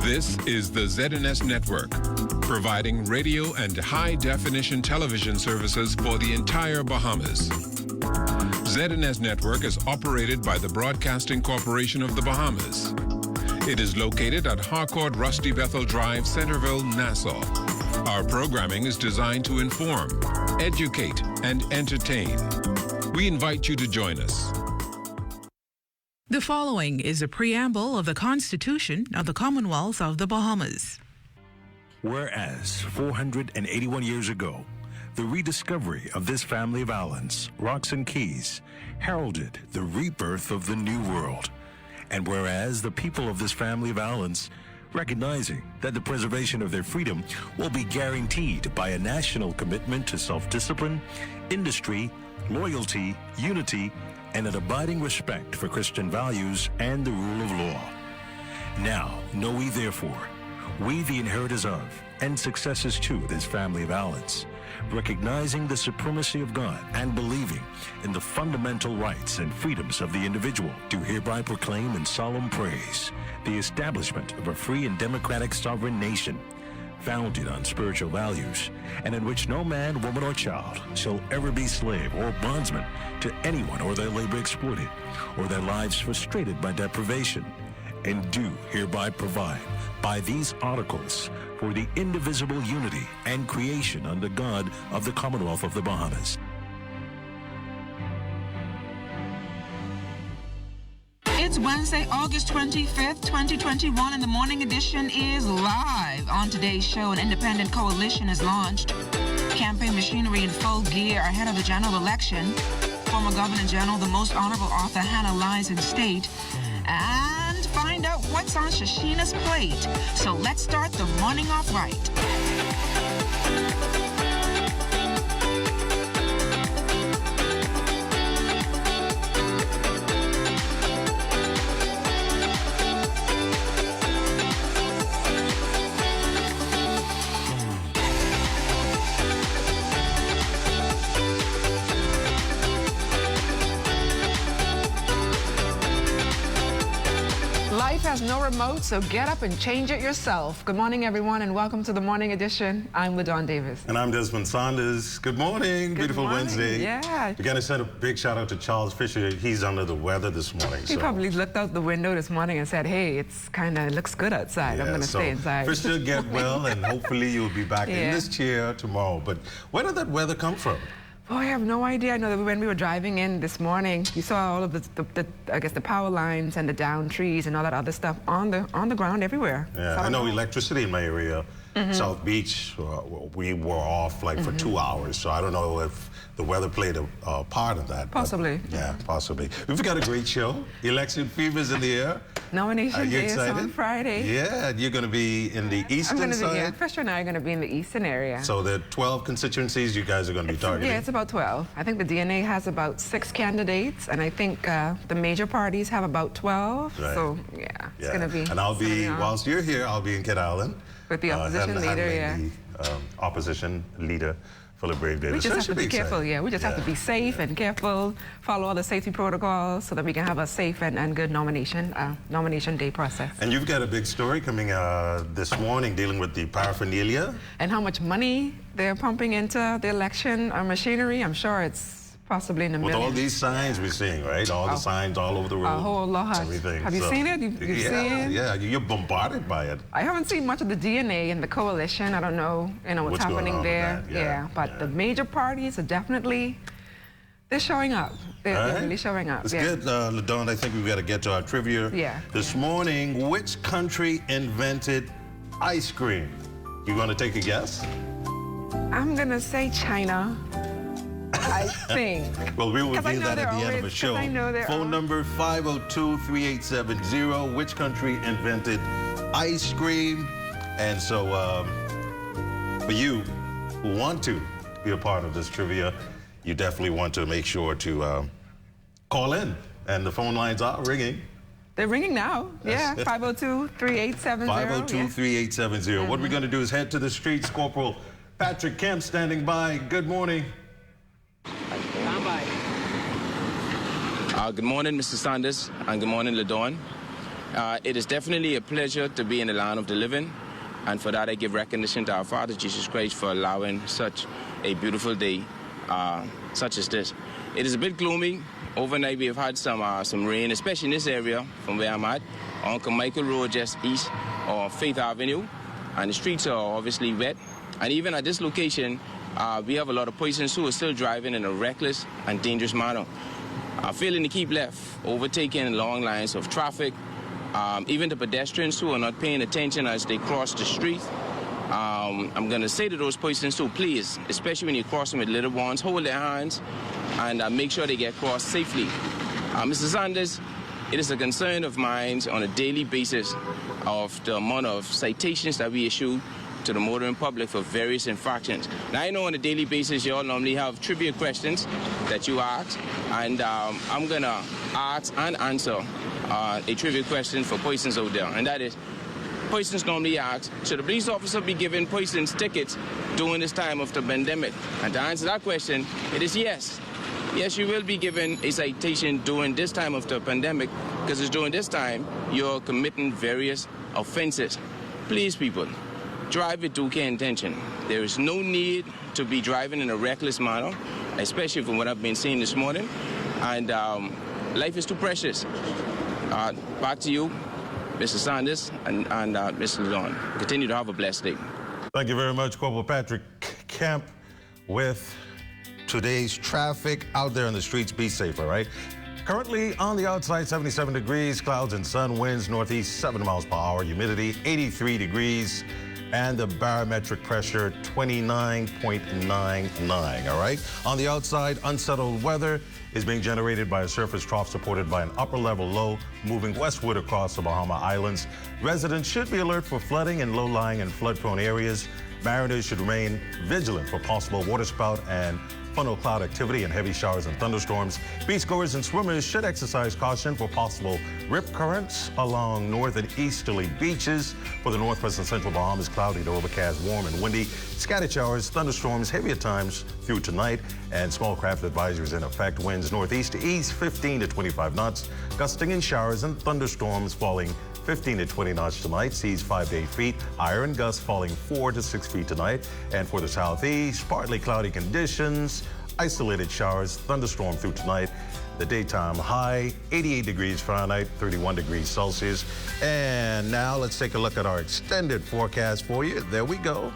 This is the ZNS Network, providing radio and high-definition television services for the entire Bahamas. ZNS Network is operated by the Broadcasting Corporation of the Bahamas. It is located at Harcourt Rusty Bethel Drive, Centerville, Nassau. Our programming is designed to inform, educate, and entertain. We invite you to join us. The following is a preamble of the Constitution of the Commonwealth of the Bahamas. Whereas 481 years ago, the rediscovery of this family of islands, rocks and keys, heralded the rebirth of the New World. And whereas the people of this family of islands, recognizing that the preservation of their freedom will be guaranteed by a national commitment to self-discipline, industry, loyalty, unity, and an abiding respect for Christian values and the rule of law. Now, know we therefore, we the inheritors of and successors to this family of islands, recognizing the supremacy of God and believing in the fundamental rights and freedoms of the individual, do hereby proclaim in solemn praise the establishment of a free and democratic sovereign nation, founded on spiritual values, and in which no man, woman, or child shall ever be slave or bondsman to anyone, or their labor exploited, or their lives frustrated by deprivation, and do hereby provide by these articles for the indivisible unity and creation under God of the Commonwealth of the Bahamas. It's Wednesday, August 25th, 2021, and the morning edition is live. On today's show, an independent coalition is launched. Campaign machinery in full gear ahead of the general election. Former Governor General, the Most Honorable Arthur Hanna lies in state. And find out what's on Shashina's plate. So let's start the morning off right. Life has no remote, so get up and change it yourself. Good morning, everyone, and welcome to the morning edition. I'm LaDawn Davis. And I'm Desmond Saunders. Good morning. Beautiful Wednesday. Yeah. We're going to send a big shout out to Charles Fisher. He's under the weather this morning. He probably looked out the window this morning and said, hey, it's kind of looks good outside. Yeah, I'm going to stay inside. Fisher, get well, and hopefully you'll be back in this chair tomorrow. But where did that weather come from? Oh, I have no idea. I know that when we were driving in this morning, you saw all of the power lines and the down trees and all that other stuff on the ground everywhere. Yeah, I know electricity in my area, South Beach, we were off like for 2 hours. So I don't know if the weather played a part of that. Possibly. But, yeah, possibly. We've got a great show. Election fever's in the air. Nomination day is excited? on Friday. Yeah, you're going to be in the eastern side? Yeah, Fisher and I are going to be in the eastern area. So there are 12 constituencies you guys are going to be targeting? Yeah, it's about 12. I think the DNA has about 6 candidates, and I think the major parties have about 12. Right. So, yeah, it's going to be... And I'll be, whilst you're here, I'll be in Kit Island. With the opposition leader, the opposition leader for the Brave Day. We just have to be careful, we just have to be safe and careful, follow all the safety protocols so that we can have a safe and good nomination day process. And you've got a big story coming this morning dealing with the paraphernalia. And how much money they're pumping into the election machinery. I'm sure it's possibly in the millions. With all these signs we're seeing, right? All the signs all over the road. A whole lot. Everything. Have you seen it? You've seen it? Yeah, you're bombarded by it. I haven't seen much of the DNA in the coalition. I don't know, what's happening there. But the major parties are definitely, they're showing up. They're really showing up. It's good, LaDawn. I think we've got to get to our trivia. This morning, which country invented ice cream? You want to take a guess? I'm going to say China. I think. Well, we'll reveal that at the end of the show. Phone number 502-3870. Which country invented ice cream? And so, for you who want to be a part of this trivia, you definitely want to make sure to call in. And the phone lines are ringing. They're ringing now. Yeah, 502-3870. 502-3870. What we're going to do is head to the streets. Corporal Patrick Kemp standing by. Good morning. Stand by. Good morning, Mr. Sanders, and good morning, LaDawn. It is definitely a pleasure to be in the land of the living, and for that I give recognition to our Father Jesus Christ for allowing such a beautiful day such as this. It is a bit gloomy. Overnight we have had some rain, especially in this area from where I'm at, on Carmichael Road just east of Faith Avenue, and the streets are obviously wet. And even at this location, we have a lot of persons who are still driving in a reckless and dangerous manner, failing to keep left, overtaking long lines of traffic. Even the pedestrians who are not paying attention as they cross the street. I'm going to say to those persons too, please, especially when you're crossing with little ones, hold their hands and make sure they get crossed safely. Mr. Sanders, it is a concern of mine on a daily basis of the amount of citations that we issue to the motoring public for various infractions. Now, I know on a daily basis you all normally have trivia questions that you ask, and I'm going to ask and answer a trivia question for persons out there, and that is, persons normally ask, should a police officer be giving persons tickets during this time of the pandemic? And to answer that question, it is yes. Yes, you will be given a citation during this time of the pandemic, because it's during this time you're committing various offenses. Please, people, drive with due care intention. There is no need to be driving in a reckless manner, especially from what I've been seeing this morning. And life is too precious. Back to you, Mr. Sanders and Mr. Leon. Continue to have a blessed day. Thank you very much, Corporal Patrick Kemp, with today's traffic out there in the streets. Be safe, all right? Currently on the outside, 77 degrees, clouds and sun, winds northeast 7 miles per hour, humidity 83 degrees, and the barometric pressure 29.99, all right? On the outside, unsettled weather is being generated by a surface trough supported by an upper-level low moving westward across the Bahama Islands. Residents should be alert for flooding in low-lying and flood-prone areas. Mariners should remain vigilant for possible waterspout and funnel cloud activity and heavy showers and thunderstorms. Beachgoers and swimmers should exercise caution for possible rip currents along north and easterly beaches. For the northwest and central Bahamas, cloudy to overcast, warm and windy. Scattered showers, thunderstorms, heavy at times through tonight, and small craft advisories in effect. Winds northeast to east, 15 to 25 knots. Gusting in showers and thunderstorms falling 15 to 20 knots tonight, seas 5 to 8 feet, higher and gusts falling 4 to 6 feet tonight. And for the southeast, partly cloudy conditions, isolated showers, thunderstorm through tonight. The daytime high, 88 degrees Fahrenheit, 31 degrees Celsius. And now let's take a look at our extended forecast for you. There we go.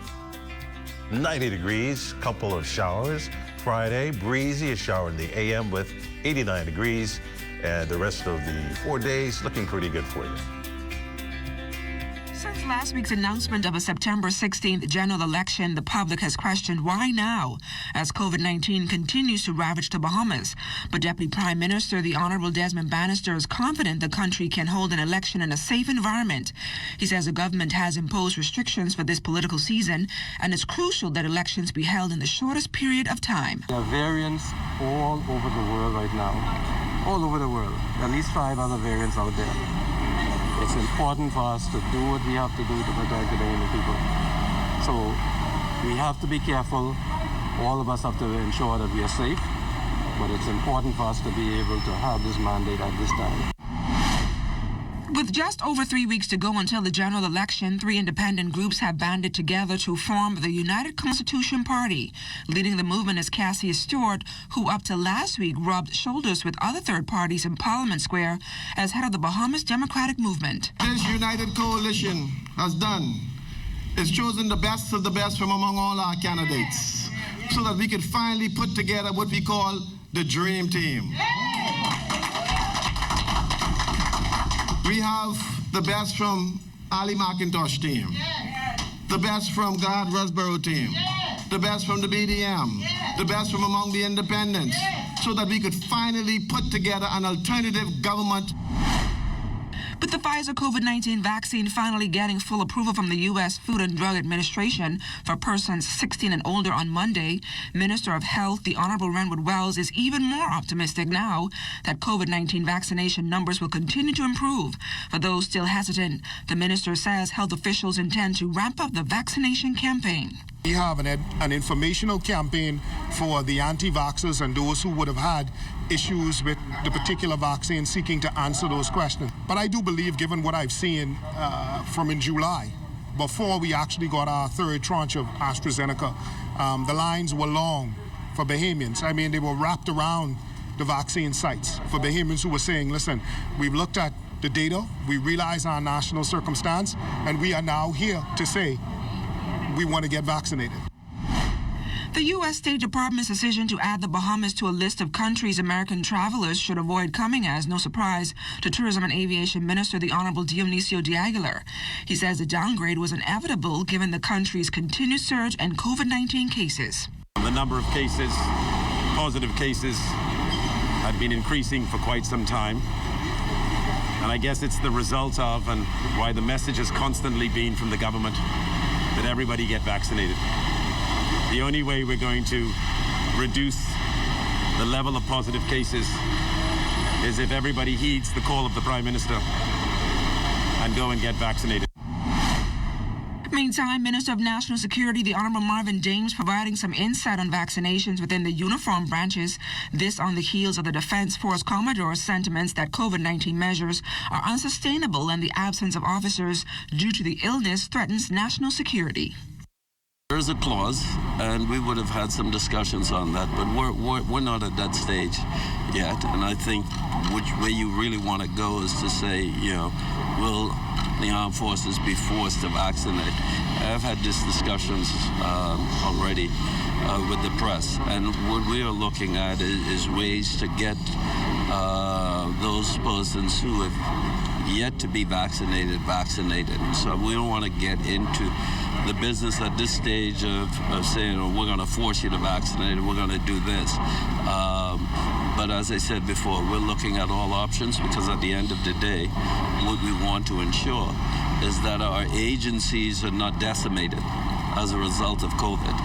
90 degrees, couple of showers. Friday, breezy, a shower in the AM with 89 degrees. And the rest of the 4 days looking pretty good for you. Since last week's announcement of a September 16th general election, the public has questioned why now, as COVID-19 continues to ravage the Bahamas. But Deputy Prime Minister, the Honorable Desmond Bannister, is confident the country can hold an election in a safe environment. He says the government has imposed restrictions for this political season, and it's crucial that elections be held in the shortest period of time. There are variants all over the world right now. All over the world. At least 5 other variants out there. It's important for us to do what we have to do to protect the Bahamian people. So we have to be careful. All of us have to ensure that we are safe. But it's important for us to be able to have this mandate at this time. With just over 3 weeks to go until the general election, 3 independent groups have banded together to form the United Constitution Party. Leading the movement is Cassius Stewart, who up to last week rubbed shoulders with other third parties in Parliament Square as head of the Bahamas Democratic Movement. This United Coalition has done is chosen the best of the best from among all our candidates so that we could finally put together what we call the Dream Team. We have the best from Ali McIntosh team, the best from God Rusborough team, the best from the BDM, the best from among the independents, so that we could finally put together an alternative government. With the Pfizer COVID-19 vaccine finally getting full approval from the U.S. Food and Drug Administration for persons 16 and older on Monday, Minister of Health, the Honorable Renwood Wells, is even more optimistic now that COVID-19 vaccination numbers will continue to improve. For those still hesitant, the minister says health officials intend to ramp up the vaccination campaign. We have an informational campaign for the anti-vaxxers and those who would have had issues with the particular vaccine, seeking to answer those questions. But I do believe, given what I've seen from in July, before we actually got our third tranche of AstraZeneca, the lines were long for Bahamians. I mean, they were wrapped around the vaccine sites for Bahamians who were saying, listen, we've looked at the data, we realize our national circumstance, and we are now here to say we want to get vaccinated. The U.S. State Department's decision to add the Bahamas to a list of countries American travelers should avoid coming as no surprise to Tourism and Aviation Minister the Honorable Dionisio de Aguilar. He says the downgrade was inevitable given the country's continued surge in COVID-19 cases. The number of cases, positive cases, had been increasing for quite some time. And I guess it's the result of, and why the message has constantly been from the government, that everybody get vaccinated. The only way we're going to reduce the level of positive cases is if everybody heeds the call of the Prime Minister and go and get vaccinated. Meantime, Minister of National Security, the Honorable Marvin Dames, providing some insight on vaccinations within the uniformed branches. This on the heels of the Defense Force Commodore's sentiments that COVID-19 measures are unsustainable and the absence of officers due to the illness threatens national security. There's a clause, and we would have had some discussions on that, but we're not at that stage yet. And I think which way you really want to go is to say, will the armed forces be forced to vaccinate? I've had these discussions already with the press, and what we are looking at is ways to get those persons who have yet to be vaccinated. So we don't want to get into the business at this stage of saying, we're going to force you to vaccinate, we're going to do this. But as I said before, we're looking at all options, because at the end of the day, what we want to ensure is that our agencies are not decimated as a result of COVID.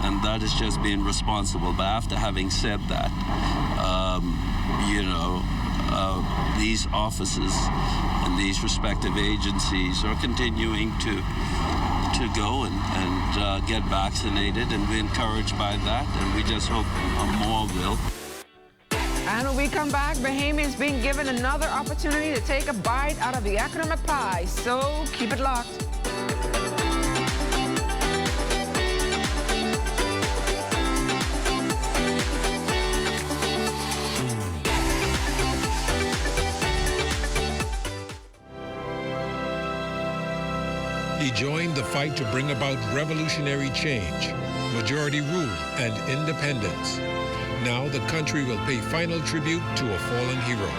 And that is just being responsible. But after having said that, these offices and these respective agencies are continuing to go and get vaccinated, and we're encouraged by that, and we just hope more will. And when we come back, Bahamians being given another opportunity to take a bite out of the economic pie, so keep it locked. He joined the fight to bring about revolutionary change, majority rule, and independence. Now the country will pay final tribute to a fallen hero.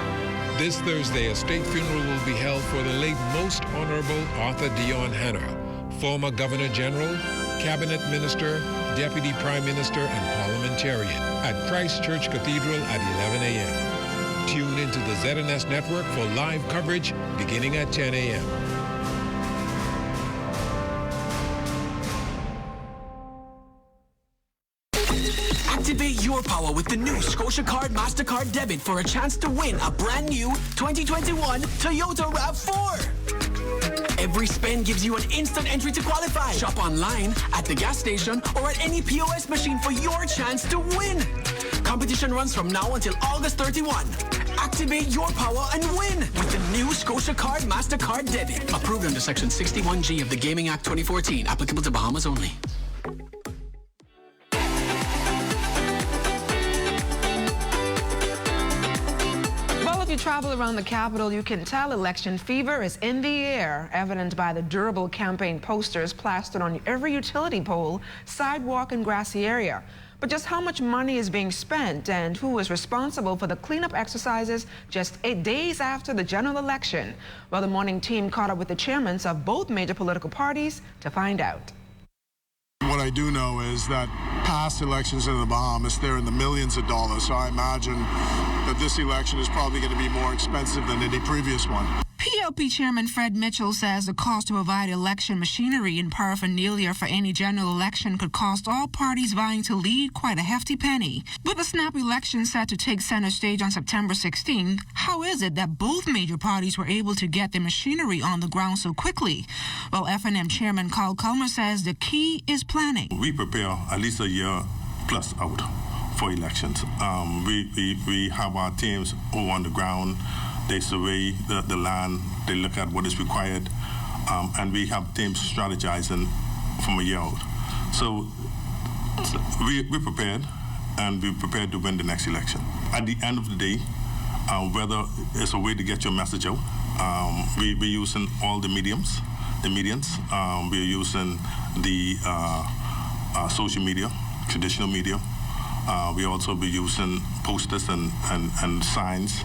This Thursday, a state funeral will be held for the late Most Honorable Arthur Dion Hanna, former Governor General, Cabinet Minister, Deputy Prime Minister, and Parliamentarian, at Christ Church Cathedral at 11 a.m. Tune into the ZNS Network for live coverage beginning at 10 a.m. Activate your power with the new Scotia Card MasterCard Debit for a chance to win a brand new 2021 Toyota RAV4. Every spend gives you an instant entry to qualify. Shop online, at the gas station, or at any POS machine for your chance to win. Competition runs from now until August 31. Activate your power and win with the new Scotia Card MasterCard Debit. Approved under Section 61G of the Gaming Act 2014. Applicable to Bahamas only. If you travel around the capital, you can tell election fever is in the air, evident by the durable campaign posters plastered on every utility pole, sidewalk, and grassy area. But just how much money is being spent and who is responsible for the cleanup exercises just 8 days after the general election? Well, the morning team caught up with the chairmen of both major political parties to find out. One what I do know is that past elections in the Bahamas, they're in the millions of dollars. So I imagine that this election is probably going to be more expensive than any previous one. PLP Chairman Fred Mitchell says the cost to provide election machinery and paraphernalia for any general election could cost all parties vying to lead quite a hefty penny. With the snap election set to take center stage on September 16th, how is it that both major parties were able to get their machinery on the ground so quickly? Well, FNM Chairman Carl Culmer says the key is planning. We prepare at least a year plus out for elections. We have our teams who are on the ground. They survey the land, they look at what is required, and we have teams strategizing from a year out. So we're prepared, and we're prepared to win the next election. At the end of the day, whether it's a way to get your message out, we're using all the mediums. We're using the social media, traditional media. We also be using posters and signs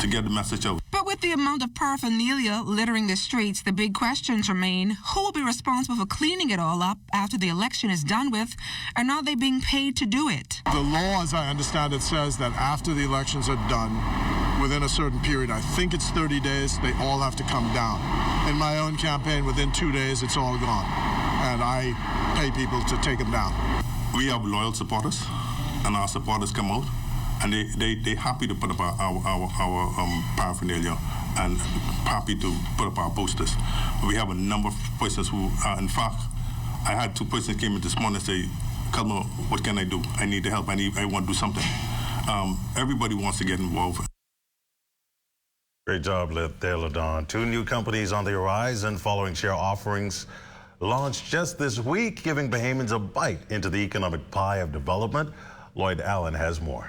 to get the message out. But with the amount of paraphernalia littering the streets, the big questions remain: who will be responsible for cleaning it all up after the election is done with, and are they being paid to do it? The law, as I understand it, says that after the elections are done, within a certain period, I think it's 30 days, they all have to come down. In my own campaign, within 2 days, it's all gone. And I pay people to take them down. We have loyal supporters, and our supporters come out, and they're happy to put up our paraphernalia and happy to put up our posters. We have a number of persons who, in fact, I had 2 persons came in this morning and say, Culmer, what can I do? I need the help. I want to do something. Everybody wants to get involved. Great job there, LaDon. 2 new companies on the horizon following share offerings launched just this week, giving Bahamians a bite into the economic pie of development. Lloyd Allen has more.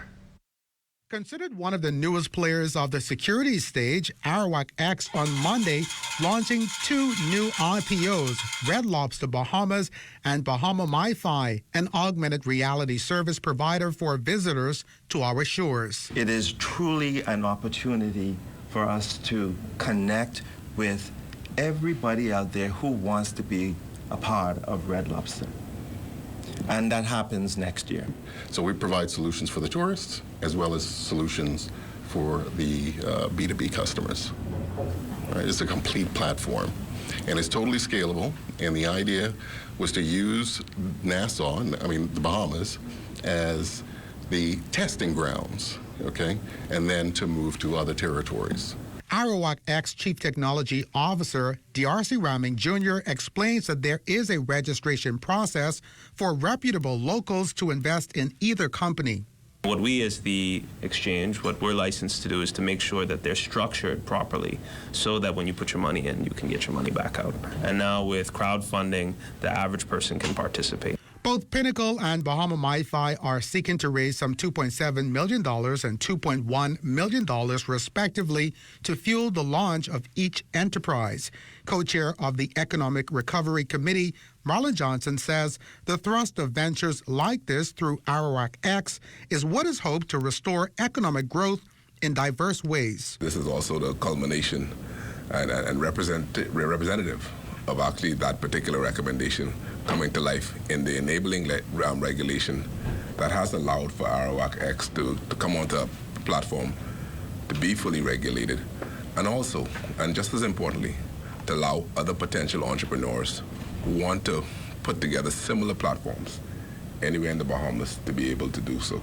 Considered one of the newest players of the securities stage, Arawak X on Monday launching 2 new IPOs, Red Lobster Bahamas and Bahama MiFi, an augmented reality service provider for visitors to our shores. It is truly an opportunity for us to connect with everybody out there who wants to be a part of Red Lobster. And that happens next year. So we provide solutions for the tourists as well as solutions for the B2B customers. Right? It's a complete platform, and it's totally scalable. And the idea was to use Nassau, the Bahamas, as the testing grounds, okay, and then to move to other territories. Arawak X Chief Technology Officer D'Arcy Ramming Jr. explains that there is a registration process for reputable locals to invest in either company. What we as the exchange, what we're licensed to do is to make sure that they're structured properly so that when you put your money in, you can get your money back out. And now with crowdfunding, the average person can participate. Both Pinnacle and Bahama MiFi are seeking to raise some $2.7 million and $2.1 million, respectively, to fuel the launch of each enterprise. Co-chair of the Economic Recovery Committee, Marlon Johnson, says the thrust of ventures like this through Arawak X is what is hoped to restore economic growth in diverse ways. This is also the culmination and representative of actually that particular recommendation coming to life in the enabling regulation that has allowed for Arawak X to come onto a platform, to be fully regulated, and also, and just as importantly, to allow other potential entrepreneurs who want to put together similar platforms anywhere in the Bahamas to be able to do so.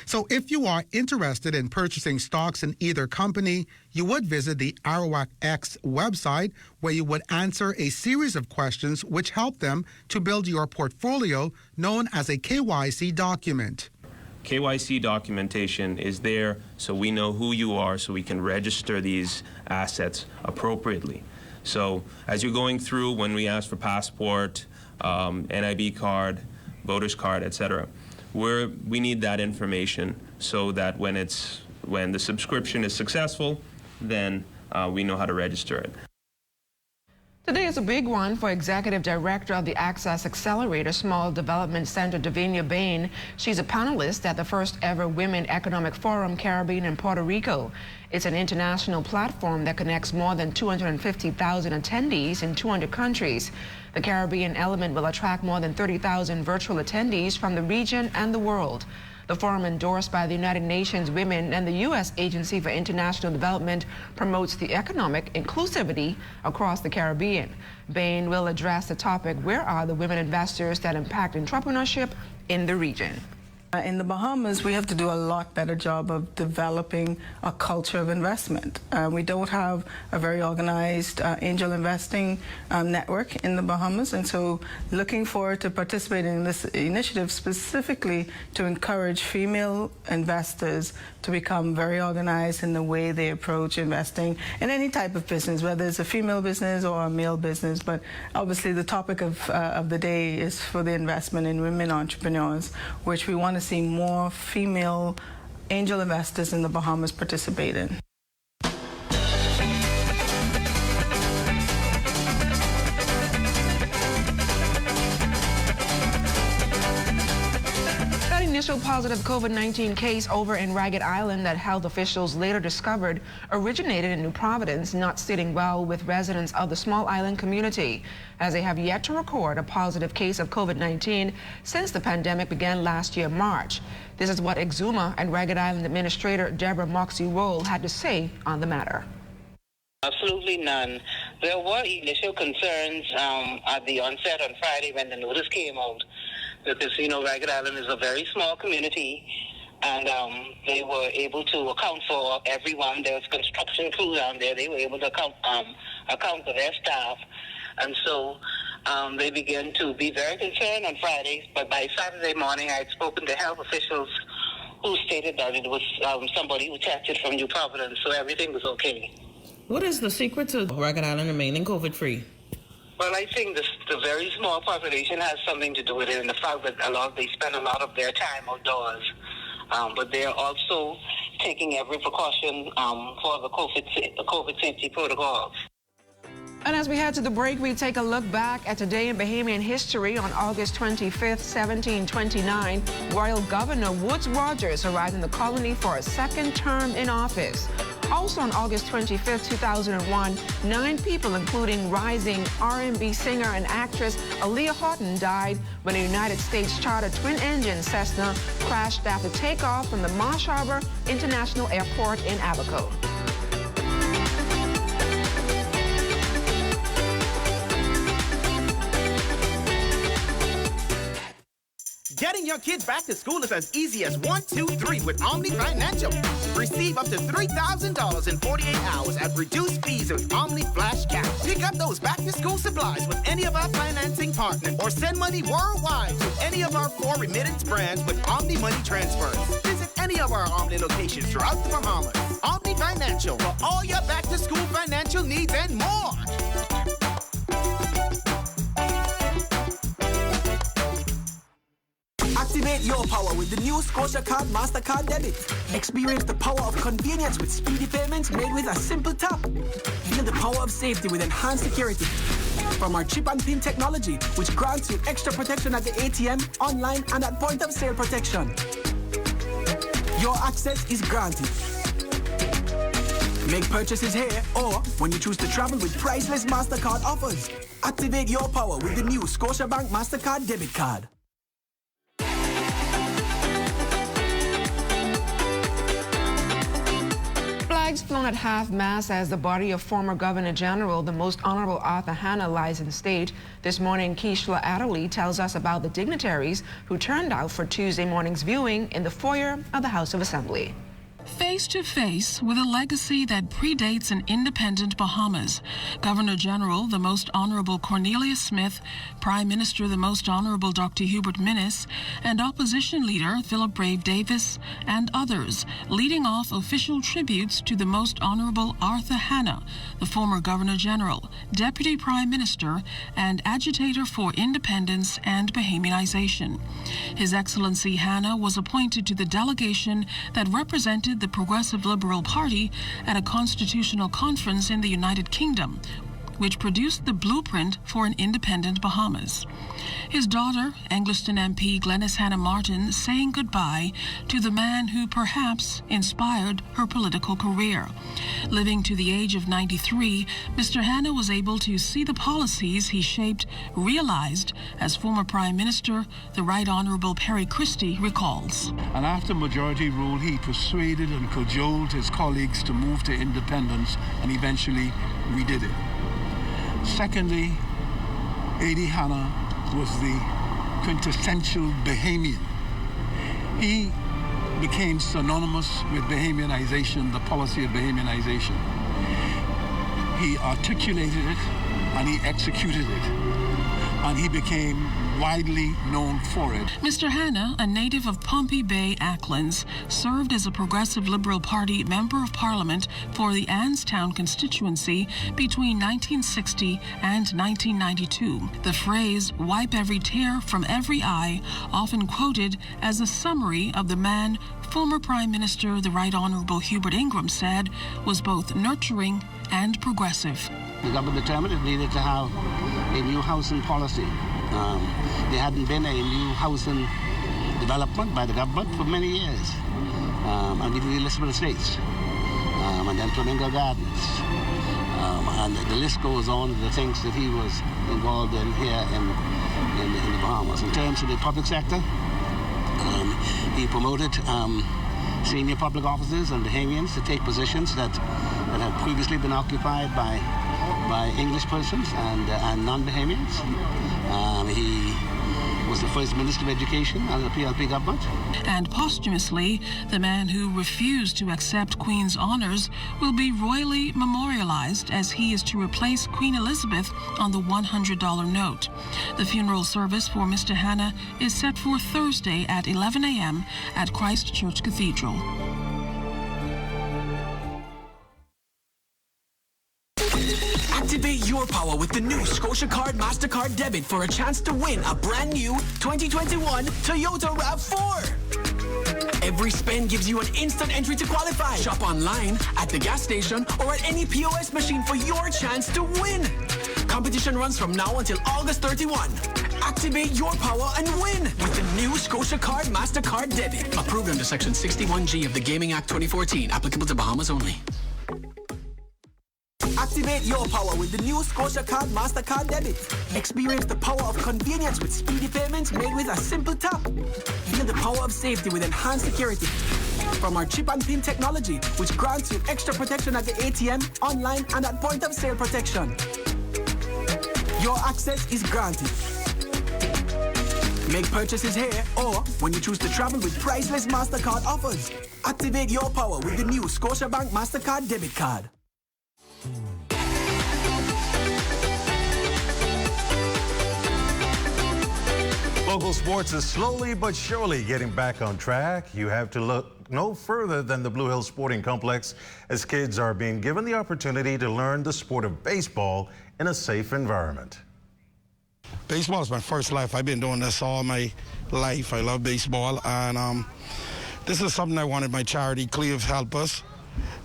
So if you are interested in purchasing stocks in either company, you would visit the Arawak X website, where you would answer a series of questions which help them to build your portfolio, known as a KYC document. KYC documentation is there so we know who you are, so we can register these assets appropriately. So as you're going through, when we ask for passport, NIB card, voter's card, etc., we need that information so that when the subscription is successful, then we know how to register it. Today is a big one for Executive Director of the Access Accelerator Small Development Center, Davinia Bain. She's a panelist at the first ever Women Economic Forum Caribbean in Puerto Rico. It's an international platform that connects more than 250,000 attendees in 200 countries. The Caribbean element will attract more than 30,000 virtual attendees from the region and the world. The forum, endorsed by the United Nations Women and the U.S. Agency for International Development, promotes the economic inclusivity across the Caribbean. Bain will address the topic, where are the women investors that impact entrepreneurship in the region? In the Bahamas, we have to do a lot better job of developing a culture of investment. We don't have a very organized angel investing network in the Bahamas, and so looking forward to participating in this initiative specifically to encourage female investors to become very organized in the way they approach investing in any type of business, whether it's a female business or a male business. But obviously the topic of the day is for the investment in women entrepreneurs, which we want to see more female angel investors in the Bahamas participate in. That initial positive COVID-19 case over in Ragged Island that health officials later discovered originated in New Providence, not sitting well with residents of the small island community, as they have yet to record a positive case of COVID-19 since the pandemic began last year, March. This is what Exuma and Ragged Island Administrator Deborah Moxie Roll had to say on the matter. Absolutely none. There were initial concerns at the onset on Friday when the notice came out, because, you know, Ragged Island is a very small community, and they were able to account for everyone. There was construction crew down there. They were able to account for their staff. And so they began to be very concerned on Friday. But by Saturday morning, I had spoken to health officials who stated that it was somebody who tested from New Providence, so everything was okay. What is the secret to Ragged Island remaining COVID-free? Well, I think the very small population has something to do with it, and the fact that they spend a lot of their time outdoors. But they're also taking every precaution for the COVID safety protocols. And as we head to the break, we take a look back at today in Bahamian history. On August 25th, 1729, Royal Governor Woodes Rogers arrived in the colony for a second term in office. Also on August 25th, 2001, 9 people, including rising R&B singer and actress Aaliyah Horton, died when a United States chartered twin-engine Cessna crashed after takeoff from the Marsh Harbor International Airport in Abaco. Getting your kids back to school is as easy as 1, 2, 3 with Omni Financial. Receive up to $3,000 in 48 hours at reduced fees with Omni Flash Cash. Pick up those back-to-school supplies with any of our financing partners, or send money worldwide to any of our 4 remittance brands with Omni Money Transfers. Visit any of our Omni locations throughout the Bahamas. Omni Financial, for all your back-to-school financial needs and more. Activate your power with the new Scotia Card MasterCard Debit. Experience the power of convenience with speedy payments made with a simple tap. Feel the power of safety with enhanced security from our chip and pin technology, which grants you extra protection at the ATM, online, and at point of sale protection. Your access is granted. Make purchases here or when you choose to travel with priceless MasterCard offers. Activate your power with the new Scotiabank MasterCard Debit Card. Flags flown at half-mast as the body of former Governor General, the Most Honorable Arthur Hanna, lies in state. This morning, Keishla Adderley tells us about the dignitaries who turned out for Tuesday morning's viewing in the foyer of the House of Assembly. Face to face with a legacy that predates an independent Bahamas, Governor General, the Most Honorable Cornelius Smith, Prime Minister, the Most Honorable Dr. Hubert Minnis, and Opposition Leader Philip Brave Davis, and others, leading off official tributes to the Most Honorable Arthur Hanna, the former Governor General, Deputy Prime Minister, and agitator for independence and Bahamianization. His Excellency Hanna was appointed to the delegation that represented the Progressive Liberal Party at a constitutional conference in the United Kingdom, which produced the blueprint for an independent Bahamas. His daughter, Angliston MP Glenys Hanna Martin, saying goodbye to the man who perhaps inspired her political career. Living to the age of 93, Mr. Hanna was able to see the policies he shaped realized, as former Prime Minister, the Right Honourable Perry Christie, recalls. And after majority rule, he persuaded and cajoled his colleagues to move to independence, and eventually we did it. Secondly, A.D. Hanna was the quintessential Bahamian. He became synonymous with Bahamianization, the policy of Bahamianization. He articulated it and he executed it, and he became widely known for it. Mr. Hanna, a native of Pompey Bay, Acklands, served as a Progressive Liberal Party Member of Parliament for the Annestown constituency between 1960 and 1992. The phrase, "wipe every tear from every eye," often quoted as a summary of the man former Prime Minister, the Right Honourable Hubert Ingram, said was both nurturing and progressive. The government determined it needed to have a new housing policy. There hadn't been a new housing development by the government for many years. And we did the Elizabeth Estates, and then Flamingo Gardens. And the list goes on of the things that he was involved in here in the Bahamas. In terms of the public sector, he promoted senior public officers and Bahamians to take positions that had previously been occupied by English persons and non-Bahamians. He was the first Minister of Education under the PLP government. And posthumously, the man who refused to accept Queen's honours will be royally memorialised, as he is to replace Queen Elizabeth on the $100 note. The funeral service for Mr. Hanna is set for Thursday at 11 a.m. at Christ Church Cathedral. Activate your power with the new Scotia Card MasterCard Debit for a chance to win a brand new 2021 Toyota RAV4. Every spend gives you an instant entry to qualify. Shop online, at the gas station, or at any POS machine for your chance to win. Competition runs from now until August 31. Activate your power and win with the new Scotia Card MasterCard Debit. Approved under Section 61G of the Gaming Act 2014. Applicable to Bahamas only. Activate your power with the new Scotia Card MasterCard Debit. Experience the power of convenience with speedy payments made with a simple tap. Feel the power of safety with enhanced security from our chip and pin technology, which grants you extra protection at the ATM, online, and at point of sale protection. Your access is granted. Make purchases here or when you choose to travel with priceless MasterCard offers. Activate your power with the new Scotiabank MasterCard Debit Card. Local sports is slowly but surely getting back on track. You have to look no further than the Blue Hills Sporting Complex, as kids are being given the opportunity to learn the sport of baseball in a safe environment. Baseball is my first life. I've been doing this all my life. I love baseball, and this is something I wanted my charity, Cleve, help us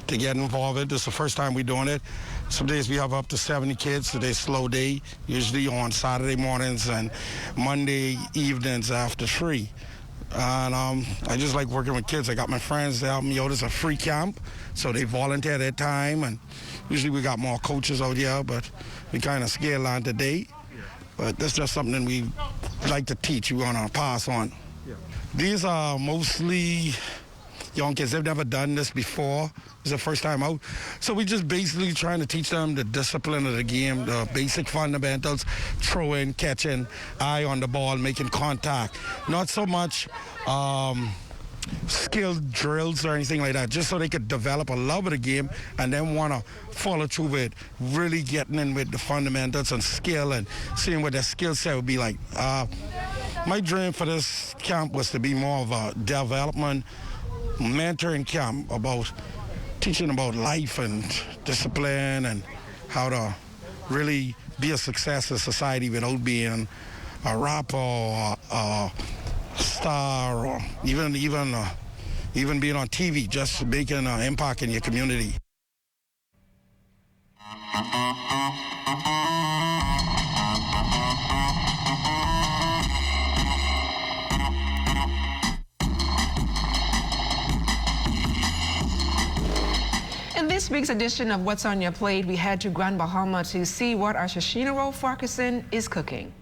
to get involved in. This is the first time we're doing it. Some days we have up to 70 kids. Today's slow day, usually on Saturday mornings and Monday evenings after 3. And I just like working with kids. I got my friends to help me out. It's a free camp, so they volunteer their time. And usually we got more coaches out here, but we kind of scale on today. But that's just something we like to teach. We want to pass on. Yeah. These are mostly young kids. They've never done this before. It's their first time out. So we just basically trying to teach them the discipline of the game, the basic fundamentals, throwing, catching, eye on the ball, making contact. Not so much skilled drills or anything like that, just so they could develop a love of the game and then want to follow through with really getting in with the fundamentals and skill and seeing what their skill set would be like. My dream for this camp was to be more of a development, mentoring camp, about teaching about life and discipline and how to really be a success in society without being a rapper or a star or even being on TV, just making an impact in your community. In this week's edition of What's on Your Plate, we head to Grand Bahama to see what our Shashinaro Farquharson is cooking.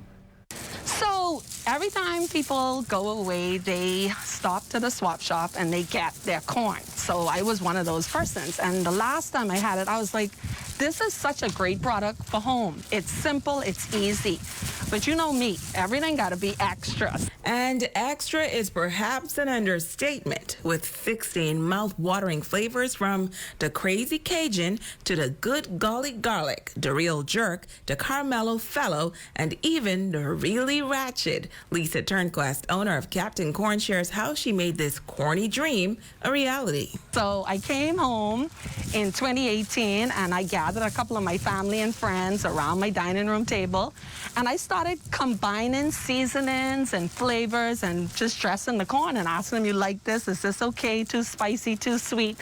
So every time people go away, they stop to the swap shop and they get their corn. So I was one of those persons. And the last time I had it, I was like, this is such a great product for home. It's simple, it's easy. But you know me, everything gotta be extra. And extra is perhaps an understatement, with 16 mouth-watering flavors from the Crazy Cajun to the Good Golly Garlic, the Real Jerk, the Carmelo Fellow, and even the Really Ratchet. Lisa Turnquest, owner of Captain Corn, shares how she made this corny dream a reality. So I came home in 2018 and I gathered a couple of my family and friends around my dining room table, and I started combining seasonings and flavors and just dressing the corn and asking them, you like this? Is this okay? Too spicy? Too sweet?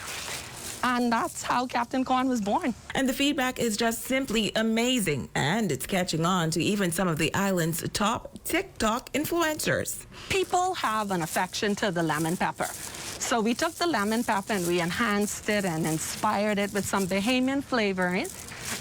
And that's how Captain Corn was born. And the feedback is just simply amazing. And it's catching on to even some of the island's top TikTok influencers. People have an affection to the lemon pepper. So we took the lemon pepper and we enhanced it and inspired it with some Bahamian flavoring.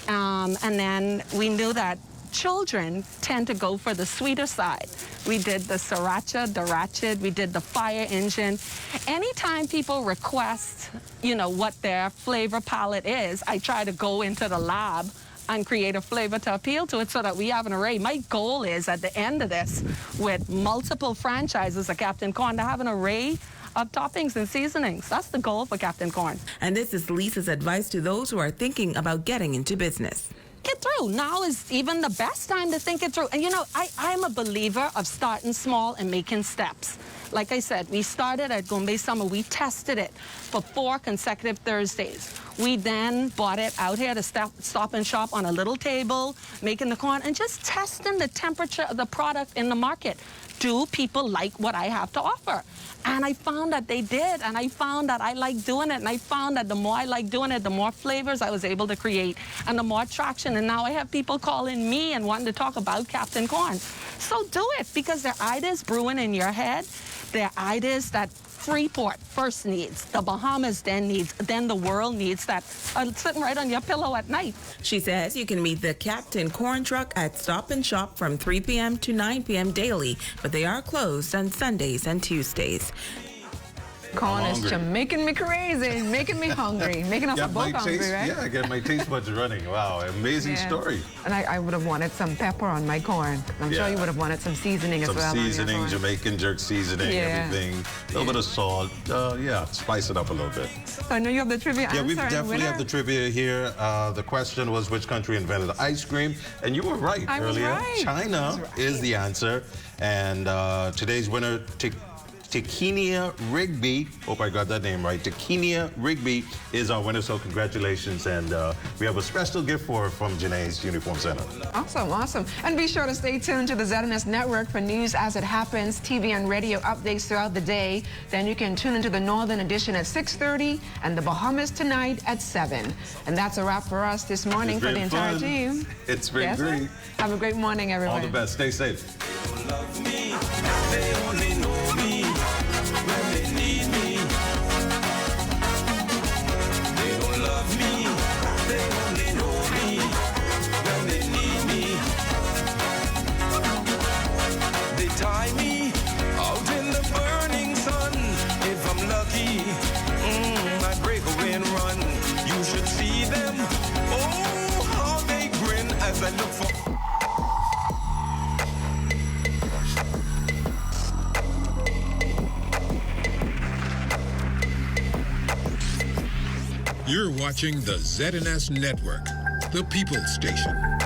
And then we knew that children tend to go for the sweeter side. We did the sriracha, the ratchet, we did the fire engine. Anytime people request, you know, what their flavor palette is, I try to go into the lab and create a flavor to appeal to it so that we have an array. My goal is at the end of this, with multiple franchises of Captain Corn, to have an array of toppings and seasonings. That's the goal for Captain Corn. And this is Lisa's advice to those who are thinking about getting into business. Get through. Now is even the best time to think it through. And you know, I'm a believer of starting small and making steps. Like I said, we started at Gombe Summer. We tested it for 4 consecutive Thursdays. We then bought it out here to Stop and Shop on a little table, making the corn and just testing the temperature of the product in the market. Do people like what I have to offer? And I found that they did, and I found that I like doing it, and I found that the more I like doing it, the more flavors I was able to create, and the more traction. And now I have people calling me and wanting to talk about Captain Corn. So do it, because there are ideas brewing in your head. There are ideas that Freeport first needs, the Bahamas then needs, then the world needs, that are sitting right on your pillow at night. She says you can meet the Captain Corn truck at Stop and Shop from 3 p.m. to 9 p.m. daily, but they are closed on Sundays and Tuesdays. Corn is just making me crazy, making me hungry, making us both hungry, right? Yeah, I get my taste buds running. Wow, amazing story. And I would have wanted some pepper on my corn. I'm sure you would have wanted some seasoning as well. Some seasoning, Jamaican jerk seasoning, everything. A little bit of salt. Yeah, spice it up a little bit. So I know you have the trivia answer. Yeah, we definitely have the trivia here. The question was, which country invented ice cream? And you were right earlier. Right. China is the answer. And today's winner, Takinia Rigby, hope I got that name right. Takinia Rigby is our winner, so congratulations. And we have a special gift from Janae's Uniform Center. Awesome, awesome. And be sure to stay tuned to the ZNS Network for news as it happens, TV and radio updates throughout the day. Then you can tune into the Northern Edition at 6:30 and the Bahamas tonight at 7. And that's a wrap for us this morning for the entire team. It's been great. Have a great morning, everyone. All the best. Stay safe. Love me, they only know me when they need me. They don't love me, they only know me when they need me. They tie me out in the burning sun. If I'm lucky, I break away and run. You should see them, oh, how they grin as I look for. You're watching the ZNS Network, the People's Station.